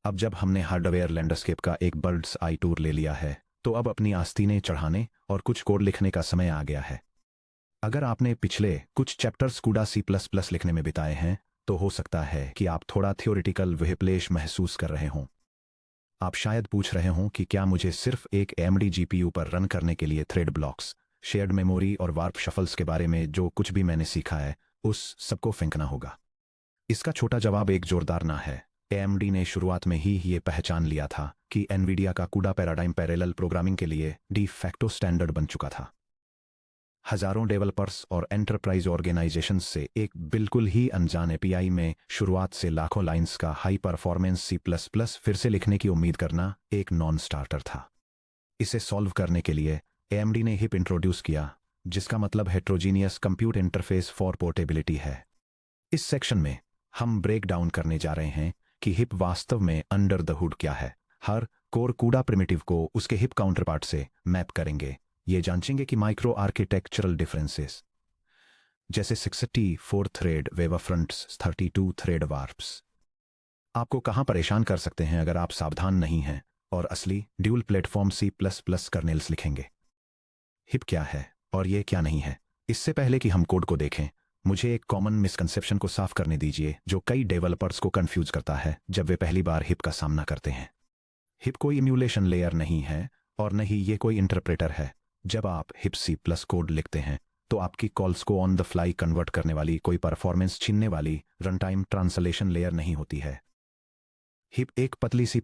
अब जब हमने हार्डवेयर लैंडस्केप का एक बर्ड्स आई टूर ले लिया है, तो अब अपनी आस्तीनें चढ़ाने और कुछ कोड लिखने का समय आ गया है। अगर आपने पिछले कुछ चैप्टर्स कूडा C++ लिखने में बिताए हैं, तो हो सकता है कि आप थोड़ा थियोरिटिकल विहिप्लेश महसूस कर रहे हों। आप शायद पूछ रहे हों कि क्या मुझे सिर्फ एक AMD GPU पर रन करने के लिए थ्रेड ब्लॉक्स, शेयर्ड मेमोरी और वार्प शफल्स के बारे में जो कुछ भी मैंने सीखा है, उस सबको फेंकना होगा। इसका छोटा जवाब एक जोरदार ना है। AMD ने शुरुआत में ही ये पहचान लिया था कि NVIDIA का कूडा पैराडाइम पैरेलल प्रोग्रामिंग के लिए डी फैक्टो स्टैंडर्ड बन चुका था। हजारों डेवलपर्स और एंटरप्राइज ऑर्गेनाइजेशंस से एक बिल्कुल ही अनजान API में शुरुआत से लाखों लाइंस का हाई परफॉर्मेंस C++ फिर से लिखने की उम्मीद करना एक नॉन स्टार्टर था। इसे सॉल्व करने के लिए AMD ने हिप इंट्रोड्यूस किया, जिसका मतलब heterogeneous compute interface for portability है। इस सेक्शन में हम ब्रेक डाउन करने जा रहे हैं कि हिप वास्तव में अंडर द हुड क्या है। हर कोर कूडा प्रिमिटिव को उसके हिप काउंटरपार्ट से मैप करेंगे। ये जांचेंगे कि माइक्रो आर्किटेक्चरल डिफरेंसेस जैसे 64 थ्रेड वेवफ्रंट्स, 32 थ्रेड वार्प्स आपको कहां परेशान कर सकते हैं अगर आप सावधान नहीं हैं और असली ड्यूल प्लेटफॉर्म C++ कर्नेल्स लिखेंगे। हिप क्या है और ये क्या नहीं है। इससे पहले कि हम कोड को देखें, मुझे एक कॉमन मिसकंसेप्शन को साफ करने दीजिए जो कई डेवलपर्स को कंफ्यूज करता है जब वे पहली बार हिप का सामना करते हैं। हिप कोई इम्यूलेशन लेयर नहीं है और न ही ये कोई इंटरप्रेटर है। जब आप हिप C+ कोड लिखते हैं, तो आपकी कॉल्स को ऑन द फ्लाई कन्वर्ट करने वाली, कोई परफॉर्मेंस छीनने वाली रनटाइम ट्रांसलेशन लेयर नहीं होती है। हिप एक पतली C++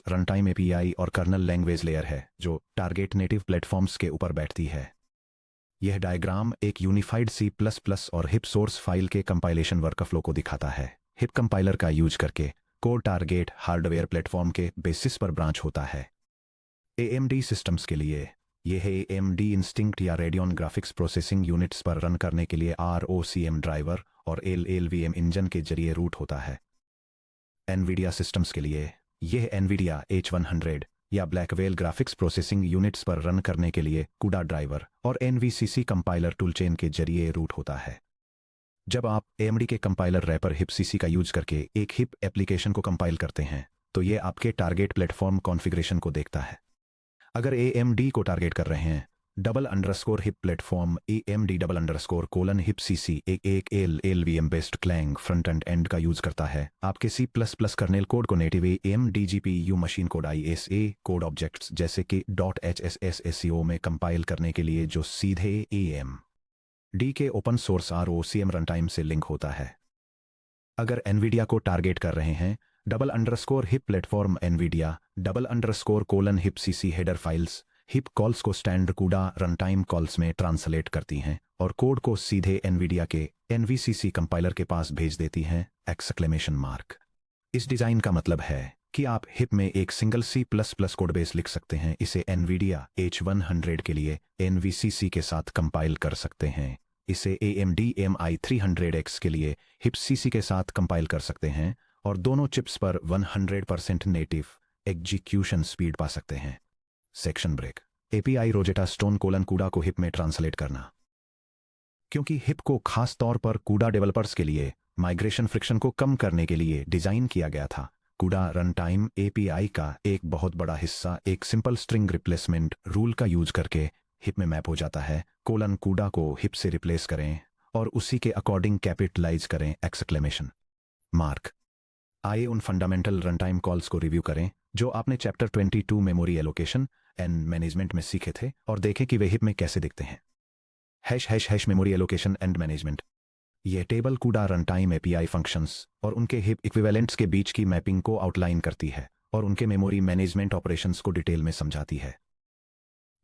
रनटाइम API और कर्नल लैंग्वेज लेयर है जो टारगेट नेटिव प्लेटफॉर्म्स के ऊपर बैठती है। यह डायग्राम एक यूनिफाइड C++ और हिप सोर्स फाइल के कंपाइलेशन वर्कफ्लो को दिखाता है। हिप कंपाइलर का यूज करके कोड टारगेट हार्डवेयर प्लेटफॉर्म के बेसिस पर ब्रांच होता है। AMD सिस्टम्स के लिए यह AMD इंस्टिंक्ट या रेडियन ग्राफिक्स प्रोसेसिंग यूनिट्स पर रन करने के लिए ROCm ड्राइवर और LLVM इंजन के जरिए रूट होता है। NVIDIA सिस्टम्स के लिए यह NVIDIA H100 या ब्लैकवेल ग्राफिक्स प्रोसेसिंग यूनिट्स पर रन करने के लिए कूडा ड्राइवर और NVCC कंपाइलर टूलचेन के जरिए रूट होता है। जब आप AMD के कंपाइलर रैपर HipCC का यूज करके एक हिप एप्लीकेशन को कंपाइल करते हैं, तो यह आपके टारगेट प्लेटफॉर्म कॉन्फ़िगरेशन को देखता है। अगर AMD को टारगेट कर रहे हैं, _हिप प्लेटफॉर्म AMD _: HipCC एक LLVM based clang front end का यूज करता है। आपके C++ कर्नेल कोड को native AMD GPU machine code ISA code objects जैसे कि .hsssco में कंपाइल करने के लिए, जो सीधे AMD के ओपन सोर्स ROCm रनटाइम से लिंक होता है। अगर NVIDIA को टारगेट कर रहे हैं, _hip platform NVIDIA _HipCC header files hip calls को स्टैंड कूडा रनटाइम कॉल्स में ट्रांसलेट करती हैं और कोड को सीधे NVIDIA के NVCC कंपाइलर के पास भेज देती हैं! इस डिजाइन का मतलब है कि आप हिप में एक सिंगल C++ कोडबेस लिख सकते हैं, इसे NVIDIA H100 के लिए NVCC के साथ कंपाइल कर सकते हैं, इसे AMD MI300X के लिए HipCC के साथ कंपाइल कर सकते हैं और दोनों चिप्स पर 100% नेटिव एग्जीक्यूशन स्पीड पा सकते हैं। Section break. API Rosetta Stone CUDA को हिप में ट्रांसलेट करना। क्योंकि हिप को खास तौर पर कूडा डेवलपर्स के लिए माइग्रेशन फ्रिक्शन को कम करने के लिए डिजाइन किया गया था, कूडा रनटाइम API का एक बहुत बड़ा हिस्सा एक सिंपल स्ट्रिंग रिप्लेसमेंट रूल का यूज करके हिप में मैप हो जाता है। कूडा को हिप से रिप्लेस करें और उसी के अकॉर्डिंग कैपिटलाइज करें! आइए उन फंडामेंटल रनटाइम कॉल्स को रिव्यू करें जो आपने chapter 22 memory allocation and management में सीखे थे और देखें कि वे हिप में कैसे दिखते हैं। # मेमोरी एलोकेशन एंड मैनेजमेंट। यह टेबल कूडा रनटाइम API फंक्शंस और उनके हिप इक्विवेलेंट्स के बीच की मैपिंग को आउटलाइन करती है और उनके मेमोरी मैनेजमेंट ऑपरेशंस को डिटेल में समझाती है।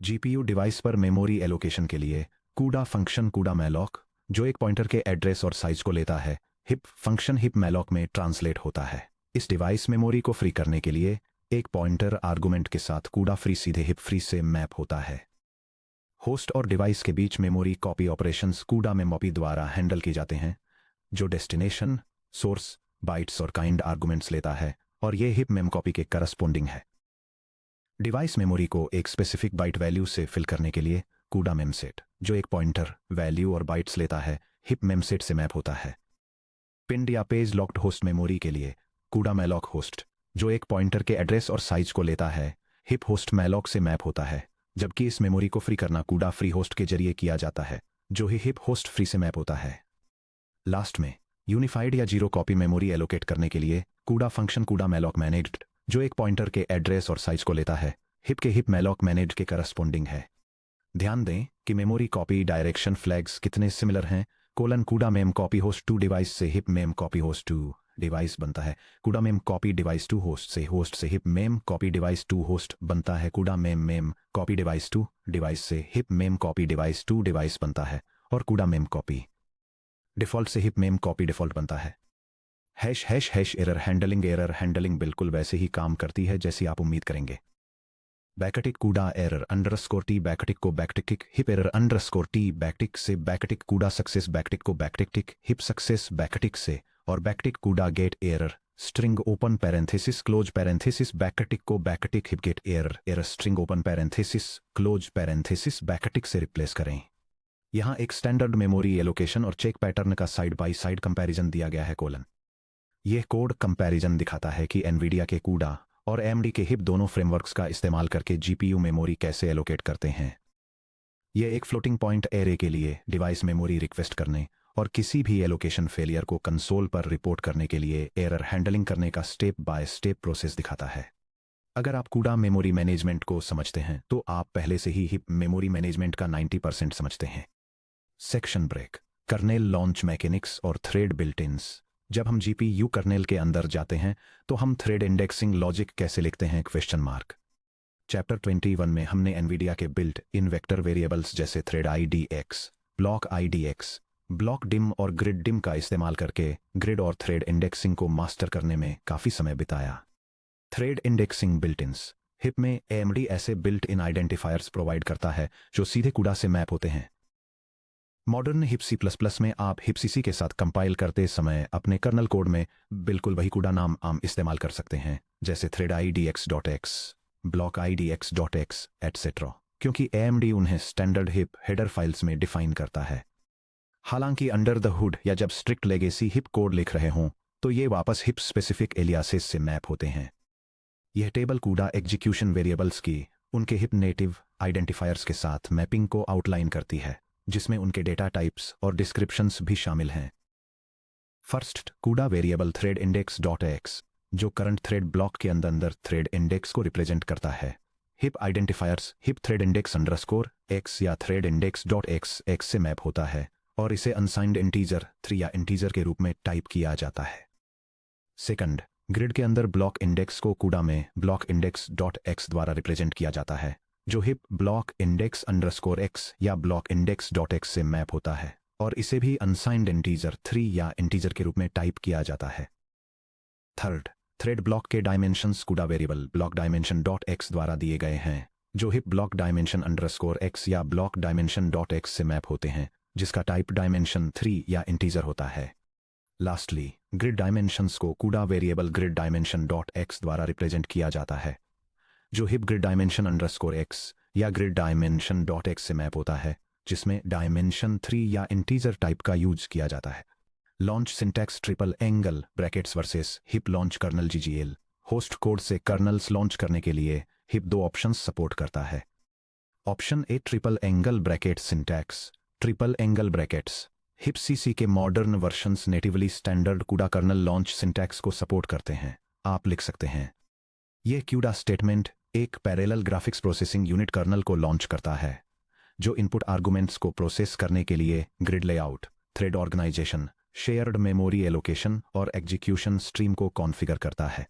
GPU डिवाइस पर मेमोरी एलोकेशन के लिए कूडा फंक्शन कूडा मैलॉक, जो एक पॉइंटर के एड्रेस और साइज को लेता है, हिप फंक्शन हिप मैलॉक में ट्रांसलेट होता है। इस डिवाइस मेमोरी को फ्री करने के लिए एक पॉइंटर आर्गुमेंट के साथ कूडा फ्री सीधे हिप फ्री से मैप होता है। होस्ट और डिवाइस के बीच मेमोरी कॉपी ऑपरेशंस कूडा मेमॉपी द्वारा हैंडल किए जाते हैं, जो डेस्टिनेशन, सोर्स, बाइट्स और काइंड आर्गुमेंट्स लेता है और ये हिप मेम कॉपी के करस्पोंडिंग है। डिवाइस मेमोरी को एक स्पेसिफिक बाइट वैल्यू से फिल करने के लिए कूडा मेमसेट, जो एक पॉइंटर, वैल्यू और बाइट्स लेता है, हिप मेमसेट से मैप होता है। पिंड या पेज लॉक्ड होस्ट मेमोरी के लिए कूडा मैलॉक होस्ट, जो एक पॉइंटर के एड्रेस और साइज को लेता है, हिप होस्ट मैलॉक से मैप होता है, जबकि इस मेमोरी को फ्री करना कूडा फ्री होस्ट के जरिए किया जाता है, जो ही हिप होस्ट फ्री से मैप होता है। लास्ट में यूनिफाइड या जीरो कॉपी मेमोरी एलोकेट करने के लिए कूडा फंक्शन कूडा मैलॉक मैनेज्ड, जो एक पॉइंटर के एड्रेस और साइज को लेता है, हिप के हिप मैलॉक मैनेज्ड के करस्पॉन्डिंग है। ध्यान दें कि मेमोरी कॉपी डायरेक्शन फ्लैग्स कितने सिमिलर हैं। Colon CUDA mem copy host 2 device से HIP mem copy host 2 device बनता है। CUDA mem copy device 2 host से HIP mem copy device 2 host बनता है। CUDA mem mem copy device 2 device से HIP mem copy device 2 device बनता है, और कूडा मेम कॉपी डिफॉल्ट से हिप मेम कॉपी डिफॉल्ट बनता है। Hash hash hash error handling बिल्कुल वैसे ही काम करती है जैसी आप उम्मीद करेंगे। Backtick CUDA error underscore T backtick को backtick HIP error underscore T backtick से बैकटिक कूडा सक्सेस बैकटिक को बैकटिक हिप सक्सेस बैकटिक से, और backtick CUDA get error string open parenthesis close parenthesis backtick को backtick HIP get error string open parenthesis close parenthesis backtick से replace करें। यहाँ एक standard memory allocation और check pattern का साइड बाय साइड कंपैरिजन दिया गया है कोलन। यह कोड कंपैरिजन दिखाता है कि एनवीडिया के कूडा और AMD के हिप दोनों फ्रेमवर्क्स का इस्तेमाल करके GPU मेमोरी कैसे एलोकेट करते हैं। यह एक फ्लोटिंग पॉइंट एरे के लिए डिवाइस मेमोरी रिक्वेस्ट करने और किसी भी एलोकेशन फेलियर को कंसोल पर रिपोर्ट करने के लिए एरर हैंडलिंग करने का स्टेप बाय स्टेप प्रोसेस दिखाता है। अगर आप कूडा मेमोरी मैनेजमेंट को समझते हैं तो आप पहले से ही हिप मेमोरी मैनेजमेंट का 90% समझते हैं। Section break, kernel launch mechanics और थ्रेड बिल्ट-इन्स। जब हम GPU कर्नेल के अंदर जाते हैं तो हम थ्रेड इंडेक्सिंग लॉजिक कैसे लिखते हैं क्वेश्चन मार्क। चैप्टर 21 में हमने एनवीडिया के बिल्ट इन वेक्टर वेरिएबल्स जैसे thread IDX, block IDX, block dim और ग्रिड डिम का इस्तेमाल करके ग्रिड और थ्रेड इंडेक्सिंग को मास्टर करने में काफ़ी समय बिताया। थ्रेड इंडेक्सिंग बिल्ट-इन्स हिप में AMD ऐसे बिल्ट इन आइडेंटिफायर्स प्रोवाइड करता है जो सीधे कूडा से मैप होते हैं। मॉडर्न हिप C++ में आप हिप CC के साथ कंपाइल करते समय अपने कर्नल कोड में बिल्कुल वही कूडा नाम आम इस्तेमाल कर सकते हैं, जैसे thread IDX.X, block IDX.X etcetera, क्योंकि AMD उन्हें स्टैंडर्ड हिप हेडर फाइल्स में डिफाइन करता है। हालांकि अंडर द हुड या जब स्ट्रिक्ट लेगेसी हिप कोड लिख रहे हों तो ये वापस हिप स्पेसिफिक एलियासेस से मैप होते हैं। यह टेबल कूडा एग्जीक्यूशन वेरिएबल्स की उनके हिप नेटिव आइडेंटिफायर्स के साथ मैपिंग को आउटलाइन करती है, जिसमें उनके डेटा टाइप्स और डिस्क्रिप्शंस भी शामिल हैं। फर्स्ट, कूडा वेरिएबल थ्रेड इंडेक्स.x, जो करंट थ्रेड ब्लॉक के अंदर थ्रेड इंडेक्स को रिप्रेजेंट करता है। Hip identifiers hip thread index underscore x या थ्रेड इंडेक्स.x x से मैप होता है और इसे अनसाइंड इंटीजर 3 या इंटीजर के रूप में टाइप किया जाता है। सेकंड, ग्रिड के अंदर ब्लॉक इंडेक्स को कूडा में ब्लॉक इंडेक्स.x द्वारा रिप्रेजेंट किया जाता है, जो hip block index underscore x या ब्लॉक इंडेक्स.x से मैप होता है और इसे भी अनसाइंड इंटीजर 3 या इंटीजर के रूप में टाइप किया जाता है। थर्ड, थ्रेड ब्लॉक के डायमेंशंस कूडा वेरिएबल ब्लॉक डायमेंशन.x द्वारा दिए गए हैं, जो hip block dimension underscore x या ब्लॉक डायमेंशन.x से मैप होते हैं, जिसका टाइप डायमेंशन 3 या इंटीजर होता है। लास्टली, ग्रिड डायमेंशंस को कूडा वेरिएबल ग्रिड डायमेंशन.x द्वारा रिप्रेजेंट किया जाता है, जो hip grid dimension underscore x या ग्रिड डायमेंशन.x से मैप होता है, जिसमें डायमेंशन 3 या इंटीजर टाइप का यूज किया जाता है। Launch syntax triple angle brackets versus HIP launch kernel GGL। Host code से कर्नल्स लॉन्च करने के लिए हिप 2 ऑप्शंस सपोर्ट करता है। Option A, triple angle bracket syntax. Triple angle brackets HIP CC के modern versions natively standard CUDA kernel launch syntax को support करते हैं। आप लिख सकते हैं, यह कूडा स्टेटमेंट एक parallel graphics processing unit kernel को लॉन्च करता है, जो इनपुट आर्गुमेंट्स को प्रोसेस करने के लिए grid layout, thread organization, shared memory allocation और एग्जीक्यूशन स्ट्रीम को कॉन्फ़िगर करता है।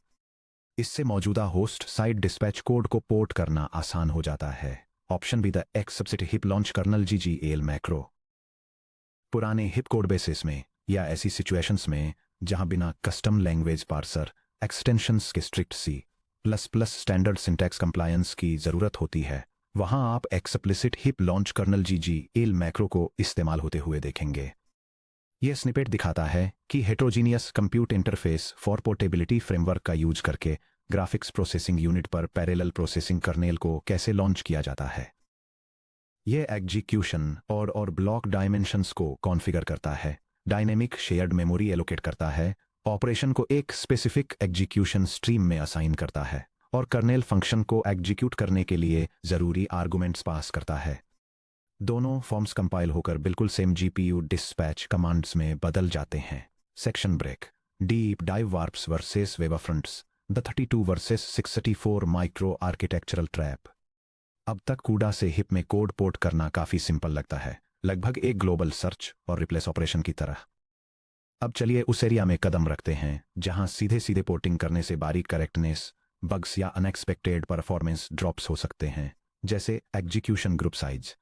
इससे मौजूदा होस्ट साइड डिस्पैच कोड को पोर्ट करना आसान हो जाता है। Option B, the X subset HIP launch kernel GGL macro. पुराने हिप कोड बेसिस में या ऐसी सिचुएशंस में जहां बिना कस्टम लैंग्वेज पार्सर एक्सटेंशंस के strict C++ standard syntax compliance की ज़रूरत होती है, वहां आप explicit hip launch kernel GGL macro को इस्तेमाल होते हुए देखेंगे। यह स्निपेट दिखाता है कि heterogeneous compute interface for portability framework का यूज करके ग्राफिक्स प्रोसेसिंग यूनिट पर पैरेलल प्रोसेसिंग कर्नेल को कैसे लॉन्च किया जाता है। यह एग्जीक्यूशन और ब्लॉक डायमेंशंस को कॉन्फ़िगर करता है, डायनेमिक शेयर्ड मेमोरी एलोकेट करता है ऑपरेशन को एक स्पेसिफिक एग्जीक्यूशन स्ट्रीम में असाइन करता है और कर्नेल फंक्शन को एग्जीक्यूट करने के लिए जरूरी आर्गुमेंट्स पास करता है। दोनों फॉर्म्स कंपाइल होकर बिल्कुल सेम जीपीयू डिस्पैच कमांड्स में बदल जाते हैं। Section break. Deep dive warps versus wavefronts, the 32 versus 634 micro architectural trap. अब तक कूडा से हिप में कोड पोर्ट करना काफी सिंपल लगता है, लगभग एक ग्लोबल सर्च और रिप्लेस ऑपरेशन की तरह। अब चलिए उस एरिया में कदम रखते हैं जहां सीधे सीधे पोर्टिंग करने से बारीक करेक्टनेस, बग्स या अनएक्सपेक्टेड परफॉर्मेंस ड्रॉप्स हो सकते हैं, जैसे execution group size.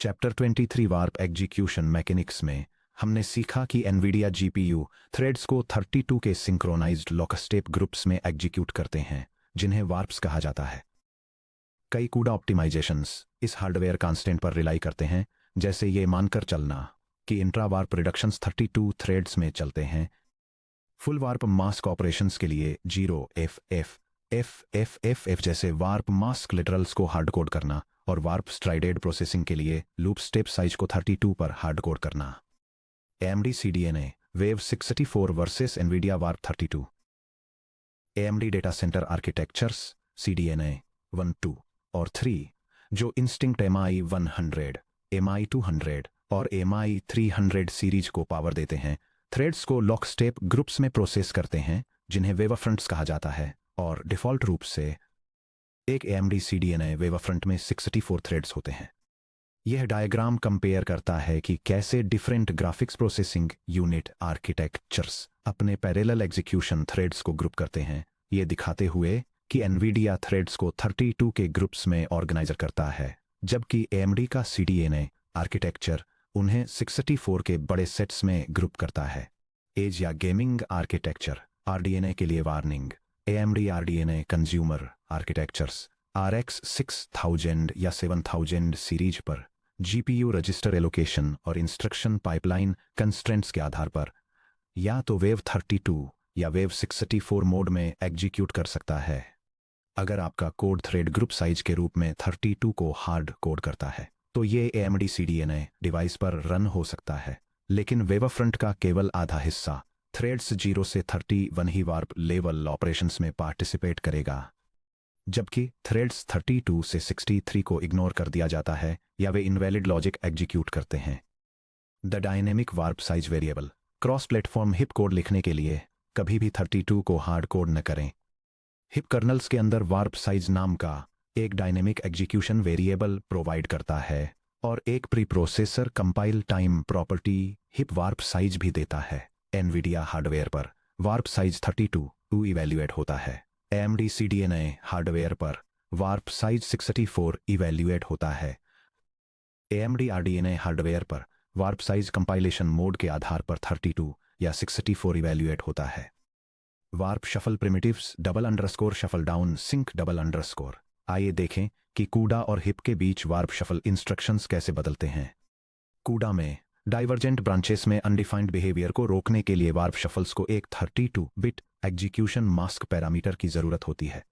Chapter 23 warp execution mechanics में हमने सीखा कि एनवीडिया जीपीयू थ्रेड्स को 32 के सिंक्रोनाइज्ड लॉकस्टेप ग्रुप्स में एग्जीक्यूट करते हैं, जिन्हें वार्प्स कहा जाता है। कई कूडा ऑप्टिमाइजेशंस इस हार्डवेयर कांस्टेंट पर रिलाई करते हैं, जैसे ये मानकर चलना कि इंट्रा वार्प रिडक्शंस 32 थ्रेड्स में चलते हैं। फुल वार्प मास्क ऑपरेशंस के लिए 0FF जैसे वार्प मास्क लिटरल्स को हार्ड कोड करना और वार्प स्ट्राइडेड प्रोसेसिंग के लिए लूप स्टेप साइज को 32 पर हार्ड कोड करना। AMD CDNA wave 64 versus Nvidia warp 32। AMD data centre architectures CDNA 1, 2 और 3, जो इंस्टिंक्ट MI 100, MI 200 और MI 300 सीरीज को पावर देते हैं, थ्रेड्स को लॉक स्टेप ग्रुप्स में प्रोसेस करते हैं, जिन्हें वेवफ्रंट्स कहा जाता है, और डिफ़ॉल्ट रूप से एक AMD CDNA वेवफ्रंट में 64 थ्रेड्स होते हैं। यह डायग्राम कंपेयर करता है कि कैसे different graphics processing unit architectures अपने पैरेलल एग्जीक्यूशन थ्रेड्स को ग्रुप करते हैं, ये दिखाते हुए कि एनवीडिया थ्रेड्स को 32 के ग्रुप्स में ऑर्गेनाइजर करता है, जबकि AMD का CDNA आर्किटेक्चर उन्हें 64 के बड़े सेट्स में ग्रुप करता है। एज या गेमिंग आर्किटेक्चर RDNA के लिए warning. AMD RDNA consumer architectures RX 6000 या 7000 सीरीज पर GPU रजिस्टर एलोकेशन और इंस्ट्रक्शन पाइपलाइन कंस्ट्रेंट्स के आधार पर या तो वेव 32 या वेव 64 मोड में एग्जीक्यूट कर सकता है। अगर आपका कोड थ्रेड ग्रुप साइज के रूप में 32 को हार्ड कोड करता है, तो ये AMD CDNA डिवाइस पर रन हो सकता है, लेकिन वेवफ्रंट का केवल आधा हिस्सा थ्रेड्स 0 से 31 ही वार्प लेवल ऑपरेशंस में पार्टिसिपेट करेगा, जबकि थ्रेड्स 32 से 63 को इग्नोर कर दिया जाता है या वे इनवैलिड लॉजिक एग्जीक्यूट करते हैं। The dynamic warp size variable. Cross platform hip code लिखने के लिए कभी भी 32 को हार्ड कोड न करें। हिप कर्नल्स के अंदर वार्प साइज नाम का एक डायनेमिक एग्जीक्यूशन वेरिएबल प्रोवाइड करता है और एक preprocessor compile time property HIP warp size भी देता है। एनवीडिया हार्डवेयर पर वार्प साइज 32 इवैल्यूएट होता है। AMD CDNA हार्डवेयर पर वार्प साइज 64 इवैल्यूएट होता है। AMD RDNA हार्डवेयर पर वार्प साइज कंपाइलेशन मोड के आधार पर 32 या 64 इवैल्यूएट होता है। Warp shuffle primitives _shuffle down sync _। आइए देखें कि कूडा और हिप के बीच वार्प शफल इंस्ट्रक्शंस कैसे बदलते हैं। कूडा में डाइवर्जेंट ब्रांचेस में अनडिफाइंड बिहेवियर को रोकने के लिए वार्प शफल्स को एक 32 बिट एग्जीक्यूशन मास्क पैरामीटर की जरूरत होती है।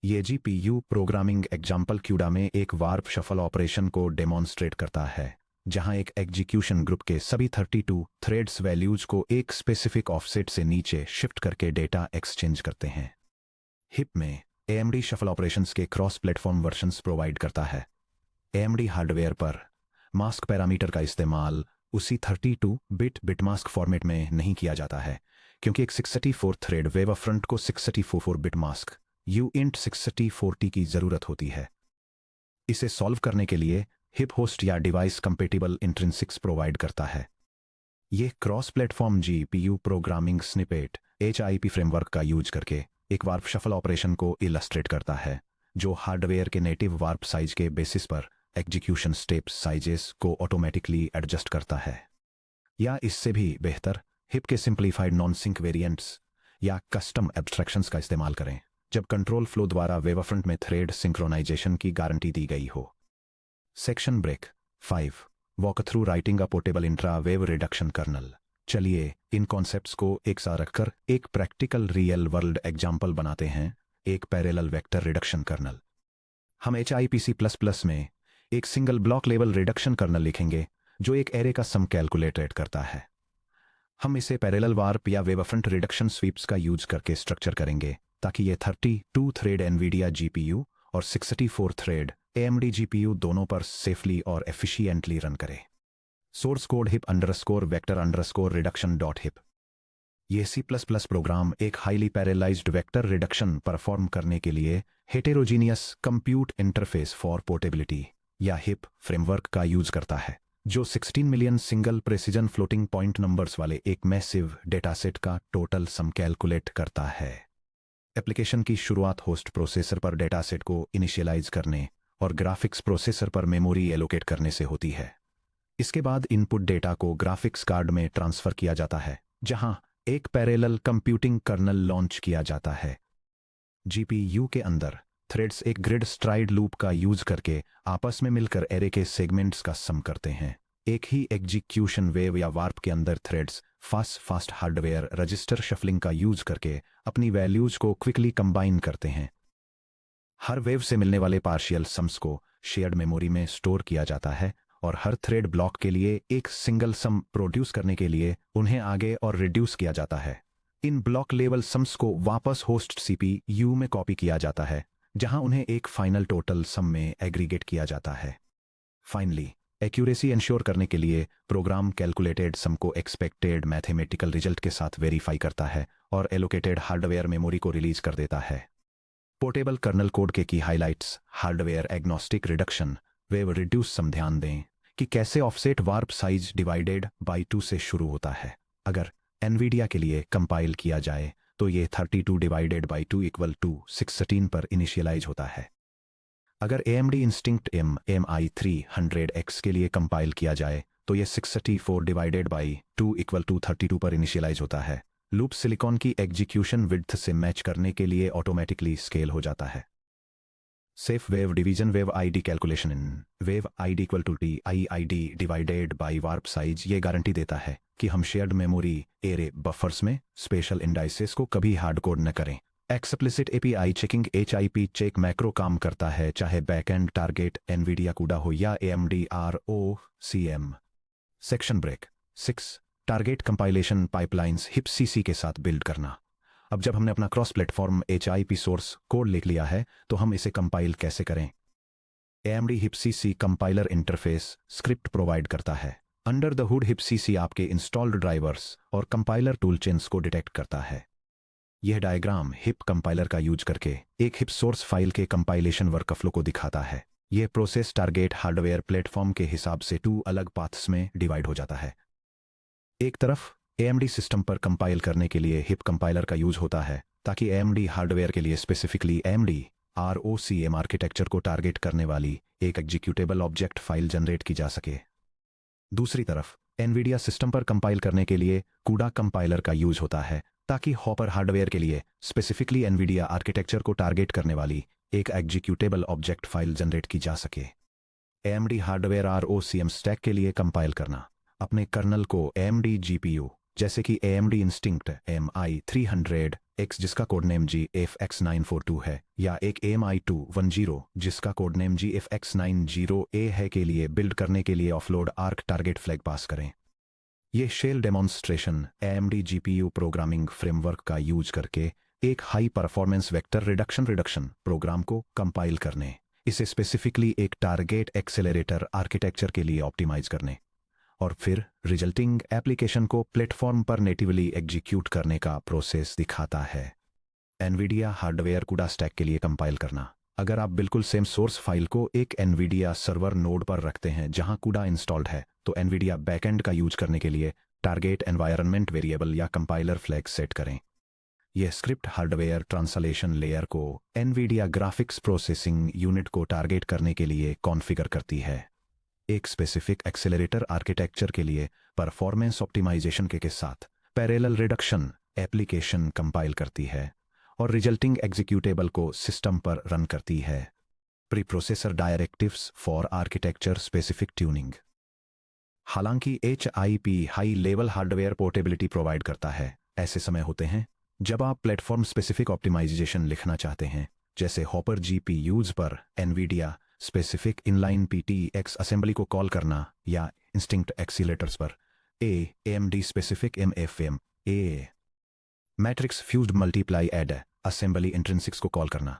ये GPU प्रोग्रामिंग एग्जाम्पल कूडा में एक वार्प शफल ऑपरेशन को डेमोन्स्ट्रेट करता है, जहां एक एग्जीक्यूशन ग्रुप के सभी 32 थ्रेड्स वैल्यूज को एक स्पेसिफिक ऑफसेट से नीचे शिफ्ट करके डेटा एक्सचेंज करते हैं। हिप में AMD शफल ऑपरेशंस के क्रॉस प्लेटफॉर्म वर्जन्स प्रोवाइड करता है। AMD हार्डवेयर पर मास्क पैरामीटर का इस्तेमाल उसी 32 बिट बिटमास्क फॉर्मेट में नहीं किया जाता है, क्योंकि एक 64 थ्रेड वेवफ्रंट को 64 बिट मास्क UINT 6040 की जरूरत होती है। इसे सॉल्व करने के लिए हिप होस्ट या डिवाइस कंपेटिबल इंट्रिंसिक्स प्रोवाइड करता है। यह cross platform GPU programming snippet HIP framework का यूज करके एक वार्प शफल ऑपरेशन को इलस्ट्रेट करता है, जो हार्डवेयर के नेटिव वार्प साइज के बेसिस पर एग्जीक्यूशन स्टेप साइजेस को ऑटोमेटिकली एडजस्ट करता है। या इससे भी बेहतर, हिप के सिंप्लीफाइड नॉन सिंक वेरिएंट्स या कस्टम एब्स्ट्रैक्शंस का इस्तेमाल करें, जब कंट्रोल फ्लो द्वारा वेवफ्रंट में थ्रेड सिंक्रोनाइजेशन की गारंटी दी गई हो। Section break 5 walk through writing a portable intra wave reduction kernel. चलिए इन कॉन्सेप्ट्स को एक साथ रखकर एक प्रैक्टिकल रियल वर्ल्ड एग्जाम्पल बनाते हैं, एक पैरेलल वेक्टर रिडक्शन कर्नल। हम HIPC++ में एक single block level reduction kernel लिखेंगे जो एक एरे का सम कैलकुलेट करता है। हम इसे पैरेलल वार्प या वेवफ्रंट रिडक्शन स्वीप्स का यूज करके स्ट्रक्चर करेंगे ताकि ये 32 थ्रेड एनवीडिया जीपीयू और 64 थ्रेड एएमडी जीपीयू दोनों पर सेफली और एफिशिएंटली रन करे। Source code hip underscore vector underscore reduction dot hip. ये C++ प्रोग्राम एक हाईली पैरेलाइज्ड वेक्टर रिडक्शन परफॉर्म करने के लिए heterogeneous compute interface for portability या हिप फ्रेमवर्क का यूज करता है, जो 16 million single precision floating point numbers वाले एक मैसिव डेटासेट का टोटल सम कैलकुलेट करता है। एप्लीकेशन की शुरुआत होस्ट प्रोसेसर पर डेटासेट को इनिशियलाइज करने और ग्राफिक्स प्रोसेसर पर मेमोरी एलोकेट करने से होती है। इसके बाद इनपुट डेटा को ग्राफिक्स कार्ड में ट्रांसफर किया जाता है, जहां एक पैरेलल कंप्यूटिंग कर्नल लॉन्च किया जाता है। जीपीयू के अंदर थ्रेड्स एक ग्रिड स्ट्राइड लूप का यूज करके आपस में मिलकर एरे के सेगमेंट्स का सम करते हैं। एक ही एग्जीक्यूशन वेव या वार्प के अंदर threads fast hardware register shuffling का यूज करके अपनी वैल्यूज को क्विकली कंबाइन करते हैं। हर वेव से मिलने वाले पार्शियल सम्स को शेयर्ड मेमोरी में स्टोर किया जाता है और हर थ्रेड ब्लॉक के लिए एक सिंगल सम प्रोड्यूस करने के लिए उन्हें आगे और रिड्यूस किया जाता है। इन ब्लॉक लेवल सम्स को वापस होस्ट सीपीयू में कॉपी किया जाता है, जहां उन्हें एक फाइनल टोटल सम में एग्रीगेट किया जाता है। फाइनली एक्यूरेसी इंश्योर करने के लिए प्रोग्राम कैलकुलेटेड सम को एक्सपेक्टेड मैथमेटिकल रिजल्ट के साथ वेरीफाई करता है और एलोकेटेड हार्डवेयर मेमोरी को रिलीज कर देता है। पोर्टेबल कर्नल कोड के की highlights hardware agnostic reduction wave reduce sum. ध्यान दें कि कैसे offset warp size divided by 2 से शुरू होता है। अगर एनवीडिया के लिए कंपाइल किया जाए तो ये 32 डिवाइडेड बाई 2 इक्वल टू 16 पर इनिशियलाइज होता है। अगर एएमडी इंस्टिंक्ट MI300X के लिए कंपाइल किया जाए तो ये 64 डिवाइडेड बाई 2 इक्वल टू 32 पर इनिशियलाइज होता है। लूप सिलिकॉन की एग्जीक्यूशन विड्थ से मैच करने के लिए ऑटोमेटिकली स्केल हो जाता है। Safe wave division wave ID calculation in wave ID equal to TIID divided by warp size ये गारंटी देता है कि हम शेयर्ड मेमोरी एरे बफर्स में स्पेशल इंडाइसेस को कभी हार्ड कोड न करें। Explicit API checking HIP check macro काम करता है, चाहे बैकएंड टारगेट एनवीडिया कूडा हो या AMD ROCm। Section break 6 target compilation pipelines HIP CC के साथ बिल्ड करना। अब जब हमने अपना cross platform HIP source code लिख लिया है तो हम इसे कंपाइल कैसे करें। AMD hip CC compiler interface script provide करता है। Under the hood hip CC आपके इंस्टॉल्ड ड्राइवर्स और कंपाइलर टूलचेन्स को डिटेक्ट करता है। यह डायग्राम हिप कंपाइलर का यूज करके एक हिप सोर्स फाइल के कंपाइलेशन वर्कफ्लो को दिखाता है। यह प्रोसेस टारगेट हार्डवेयर प्लेटफॉर्म के हिसाब से 2 अलग पाथ्स में डिवाइड हो जाता है। एक तरफ AMD सिस्टम पर कंपाइल करने के लिए हिप कंपाइलर का यूज होता है ताकि AMD हार्डवेयर के लिए स्पेसिफिकली AMD ROCm आर्किटेक्चर को टारगेट करने वाली एक एग्जीक्यूटेबल ऑब्जेक्ट फाइल जनरेट की जा सके। दूसरी तरफ एनवीडिया सिस्टम पर कंपाइल करने के लिए कूडा कंपाइलर का यूज होता है ताकि हॉपर हार्डवेयर के लिए स्पेसिफिकली एनवीडिया आर्किटेक्चर को टारगेट करने वाली एक एग्जीक्यूटेबल ऑब्जेक्ट फाइल जनरेट की जा सके। AMD हार्डवेयर ROCm स्टैक के लिए कंपाइल करना। अपने कर्नल को AMD GPU जैसे कि AMD इंस्टिंक्ट MI300X जिसका कोड नेम GFX942 है या एक MI210 जिसका कोड नेम GFX90A है के लिए बिल्ड करने के लिए offload arch target flag pass करें। यह shell demonstration AMD GPU programming framework का यूज करके एक high performance vector reduction program को कंपाइल करने, इसे स्पेसिफिकली एक टारगेट एक्सेलरेटर आर्किटेक्चर के लिए ऑप्टिमाइज करने और फिर रिजल्टिंग एप्लीकेशन को प्लेटफॉर्म पर नेटिवली एग्जीक्यूट करने का प्रोसेस दिखाता है। एनवीडिया हार्डवेयर कूडा स्टैक के लिए कंपाइल करना। अगर आप बिल्कुल सेम सोर्स फाइल को एक एनवीडिया सर्वर नोड पर रखते हैं जहां कूडा इंस्टॉल्ड है, तो एनवीडिया बैकएंड का यूज करने के लिए टारगेट एनवायरनमेंट वेरिएबल या कंपाइलर फ्लैग सेट करें। यह स्क्रिप्ट हार्डवेयर ट्रांसलेशन लेयर को एनवीडिया ग्राफिक्स प्रोसेसिंग यूनिट को टारगेट करने के लिए कॉन्फ़िगर करती है। एक स्पेसिफिक एक्सेलरेटर आर्किटेक्चर के लिए परफॉर्मेंस ऑप्टिमाइजेशन के साथ पैरेलल रिडक्शन एप्लीकेशन कंपाइल करती है और रिजल्टिंग एग्जीक्यूटेबल को सिस्टम पर रन करती है। Pre processor directives for architecture specific tuning. हालांकि HIP high level hardware portability provide करता है, ऐसे समय होते हैं जब आप प्लेटफॉर्म स्पेसिफिक ऑप्टिमाइजेशन लिखना चाहते हैं, जैसे हॉपर GPUs पर NVIDIA specific inline PTX assembly को कॉल करना या इंस्टिंक्ट एक्सीलेटर्स पर AMD specific MFM A matrix fused multiply add assembly intrinsics को कॉल करना।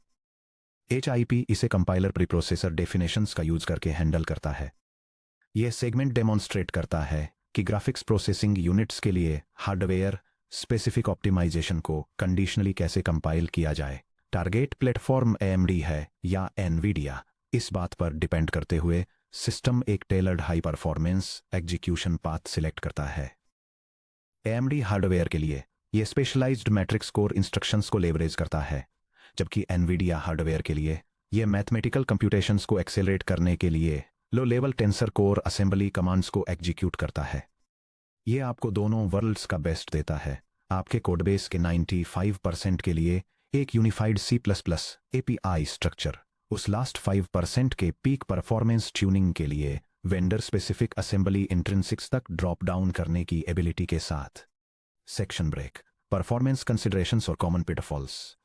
HIP इसे कंपाइलर प्रीप्रोसेसर डेफिनेशंस का यूज करके हैंडल करता है। यह सेगमेंट डेमोन्स्ट्रेट करता है कि ग्राफिक्स प्रोसेसिंग यूनिट्स के लिए हार्डवेयर स्पेसिफिक ऑप्टिमाइजेशन को कंडीशनली कैसे कंपाइल किया जाए। टारगेट प्लेटफॉर्म AMD है या NVIDIA, इस बात पर डिपेंड करते हुए सिस्टम एक tailored high performance execution path select करता है। AMD हार्डवेयर के लिए यह स्पेशलाइज्ड मैट्रिक्स कोर इंस्ट्रक्शंस को लेवरेज करता है, जबकि NVIDIA हार्डवेयर के लिए यह मैथमेटिकल कंप्यूटेशंस को एक्सेलरेट करने के लिए low level tensor core assembly commands को एग्जीक्यूट करता है। यह आपको दोनों वर्ल्ड्स का बेस्ट देता है। आपके कोडबेस के 95% के लिए एक यूनिफाइड C++ API स्ट्रक्चर, उस लास्ट 5% के पीक परफॉर्मेंस ट्यूनिंग के लिए वेंडर स्पेसिफिक असेंबली इंट्रिंसिक्स तक ड्रॉप डाउन करने की एबिलिटी के साथ। सेक्शन ब्रेक, परफॉर्मेंस कंसिडरेशंस और कॉमन पिटफॉल्स।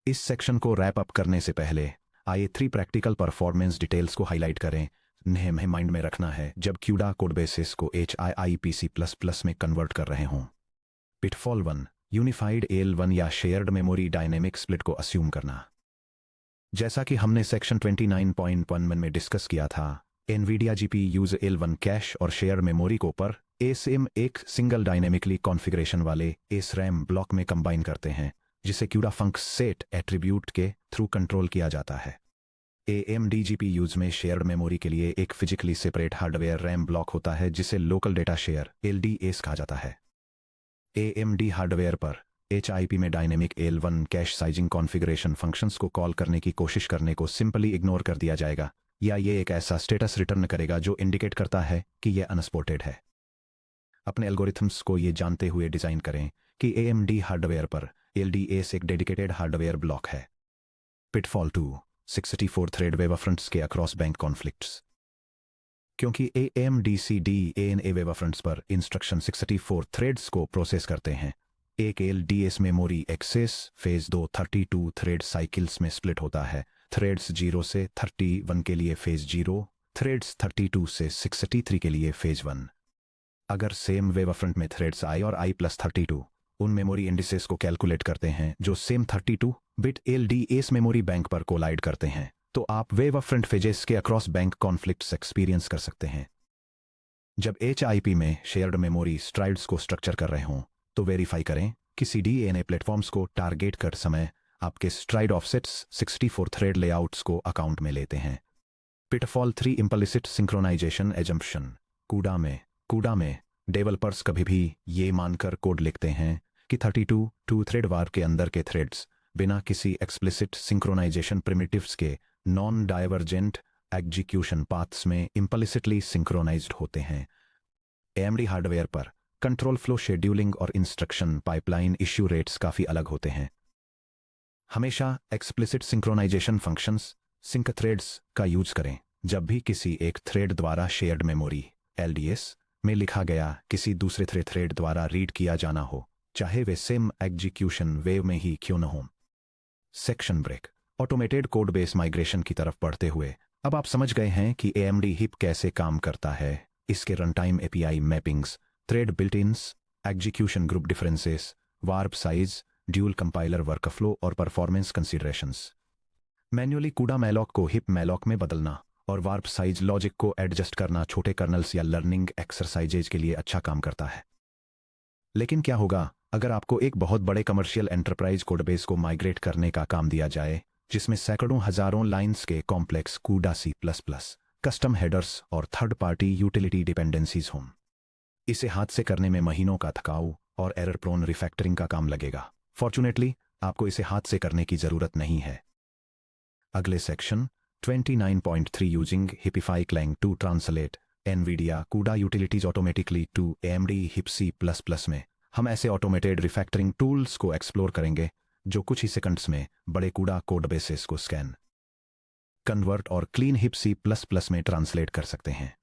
इस सेक्शन को रैप अप करने से पहले आइए 3 प्रैक्टिकल परफॉर्मेंस डिटेल्स को हाईलाइट करें। इन्हें हमें माइंड में रखना है जब CUDA कोडबेसिस को HIIP C++ में कन्वर्ट कर रहे हों। पिटफॉल 1, यूनिफाइड AL1 या शेयर्ड मेमोरी डायनेमिक स्प्लिट को अस्यूम करना। जैसा कि हमने सेक्शन 29.1 में डिस्कस किया था, NVIDIA GPUs AL1 कैश और शेयर मेमोरी को पर ASIM एक सिंगल डायनेमिकली कॉन्फ़िगरेशन वाले SRAM ब्लॉक में कंबाइन करते हैं, जिसे CUDA फंक्स सेट एट्रीब्यूट के थ्रू कंट्रोल किया जाता है। AMD GPUs में शेयर्ड मेमोरी के लिए एक physically separate hardware RAM block होता है, जिसे लोकल डेटा शेयर LDAs कहा जाता है। AMD हार्डवेयर पर HIP में dynamic AL1 cash sizing configuration functions को कॉल करने की कोशिश करने को सिंपली इग्नोर कर दिया जाएगा, या ये एक ऐसा स्टेटस रिटर्न करेगा जो इंडिकेट करता है कि यह अनसपोर्टेड है। अपने एल्गोरिथम्स को ये जानते हुए डिज़ाइन करें कि AMD हार्डवेयर पर LDAs एक डेडिकेटेड हार्डवेयर ब्लॉक है। पिटफॉल 2, 64 थ्रेड वेवफ्रंट्स के अक्रॉस बैंक कॉन्फ्लिक्ट्स। क्योंकि AMD CDNA वेवफ्रंट्स पर इंस्ट्रक्शन 64 थ्रेड्स को प्रोसेस करते हैं, एक LDAs memory access phase 2 32 thread cycles में स्प्लिट होता है। थ्रेड्स 0 से 31 के लिए फेज 0, थ्रेड्स 32 से 63 के लिए फेज 1। अगर सेम वेवफ्रंट में थ्रेड्स I और I+32 उन मेमोरी इंडिसेस को कैलकुलेट करते हैं जो same 32 bit LDAs memory bank पर कोलाइड करते हैं, तो आप वेवफ्रंट फेजेस के अक्रॉस बैंक कॉन्फ्लिक्ट्स एक्सपीरियंस कर सकते हैं। जब HIP में शेयर्ड मेमोरी स्ट्राइड्स को स्ट्रक्चर कर रहे हों, तो वेरीफाई करें कि CDNA प्लेटफॉर्म्स को टारगेट कर समय आपके स्ट्राइड ऑफसेट्स 64 थ्रेड लेआउट्स को अकाउंट में लेते हैं। Pitfall 3, implicit synchronisation assumption. CUDA में डेवलपर्स कभी भी ये मानकर कोड लिखते हैं कि 32 टू थ्रेड वार के अंदर के थ्रेड्स बिना किसी एक्सप्लिसिट सिंक्रोनाइजेशन प्रिमिटिव्स के नॉन डाइवर्जेंट एग्जीक्यूशन पाथ्स में इम्प्लिसिटली सिंक्रोनाइज्ड होते हैं। AMD हार्डवेयर पर कंट्रोल फ्लो शेड्यूलिंग और इंस्ट्रक्शन पाइपलाइन इश्यू रेट्स काफ़ी अलग होते हैं। हमेशा explicit synchronisation functions sync threads का यूज करें जब भी किसी एक थ्रेड द्वारा शेयर्ड मेमोरी LDS में लिखा गया किसी दूसरे थ्रेड द्वारा रीड किया जाना हो, चाहे वे सेम एग्जीक्यूशन वेव में ही क्यों न हो। Section break, automated code base migration की तरफ बढ़ते हुए अब आप समझ गए हैं कि AMD HIP कैसे काम करता है, इसके runtime API mappings, thread built ins, execution group differences, warp size, dual compiler workflow और performance considerations. Manually CUDA malloc को HIP मैलॉक में बदलना और वार्प साइज लॉजिक को एडजस्ट करना छोटे कर्नल्स या लर्निंग एक्सरसाइजेज के लिए अच्छा काम करता है। लेकिन क्या होगा अगर आपको एक बहुत बड़े कमर्शियल एंटरप्राइज कोडबेस को माइग्रेट करने का काम दिया जाए, जिसमें सैकड़ों हजारों लाइंस के complex CUDA C++, custom headers और थर्ड पार्टी यूटिलिटी डिपेंडेंसीज हों? इसे हाथ से करने में महीनों का थकाऊ और एरर प्रोन रिफैक्टरिंग का काम लगेगा। फॉर्चुनेटली आपको इसे हाथ से करने की जरूरत नहीं है। अगले section 29.3, using hipify clang to translate NVIDIA CUDA utilities automatically to AMD HIP C++ में हम ऐसे ऑटोमेटेड रिफैक्टरिंग टूल्स को एक्सप्लोर करेंगे जो कुछ ही सेकंड्स में बड़े CUDA कोड बेसेस को स्कैन, कन्वर्ट और क्लीन HIP C++ में ट्रांसलेट कर सकते हैं।